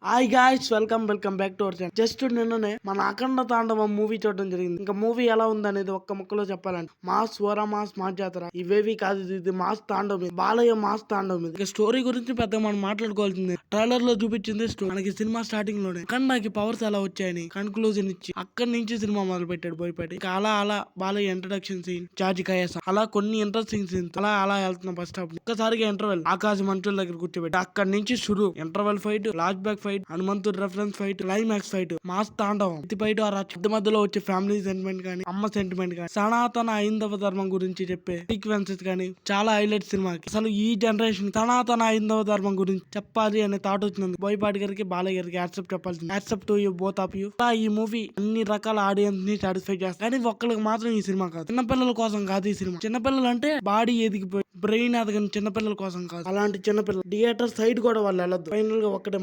Hi guys, welcome back to our channel. Just నిన్ననే మన అఖండ తాండవం మూవీ చూడడం జరిగింది. ఇంకా మూవీ ఎలా ఉంది అనేది ఒక్క ముక్కలో చెప్పాలంటే మాస్ వర మాస్ జాతర ఇవేవి కాదు, ఇది మాస్ తాండవం, బాలయ్య మాస్ తాండవం. ఇక స్టోరీ గురించి పెద్దగా మనం మాట్లాడుకోవాల్సింది. ట్రైలర్ లో చూపించింది మనకి సినిమా స్టార్టింగ్ లోనే అఖండకి పవర్స్ ఎలా వచ్చాయని కన్క్లూజన్ ఇచ్చి అక్కడి నుంచి సినిమా మొదలు పెట్టాడు బోయపాటి. ఇక అలా బాలయ్య ఇంట్రడక్షన్ సీన్, జార్జి కయాస, అలా కొన్ని ఇంట్రెస్టింగ్ సీన్స్ అలా వెళ్తున్న బస్ స్టాప్. ఒక్కసారిగా ఇంటర్వెల్ ఆకాశం మంచుల దగ్గర కూర్చోబెట్టి అక్కడి నుంచి షురు interval fight, last back fight, హనుమంతుడు reference fight, climax fight, mass తాండవం, ఇది ఫైట్ మధ్యలో వచ్చే ఫ్యామిలీ సెంటిమెంట్ కానీ, అమ్మ సెంటిమెంట్ కానీ, సనాతన హైందవ ధర్మం గురించి చెప్పే సీక్వెన్సెస్ కానీ చాలా హైలైట్ సినిమాకి. అసలు ఈ జనరేషన్ సనాతన హైందవ ధర్మం గురించి చెప్పాలి అనే థాట్ వచ్చినందుకు బోయపాటి గారికి, బాలయ్య గారికి యాక్సెప్ట్ చెప్పాల్సింది. Accept to you, both of you. ఈ మూవీ అన్ని రకాల ఆడియన్స్ ని సాటిస్ఫై చేస్తారు. కానీ ఒక్కరికి మాత్రం ఈ సినిమా కాదు, చిన్నపిల్లల కోసం కాదు ఈ సినిమా. చిన్నపిల్లలు అంటే బాడీ ఎదిగిపోయి బ్రెయిన్ ఎదగని చిన్నపిల్లల కోసం కాదు. అలాంటి చిన్నపిల్లలు థియేటర్ సైడ్ కూడా వాళ్ళు వెళ్ళొద్దు. ఫైనల్ గా ఒక్కటే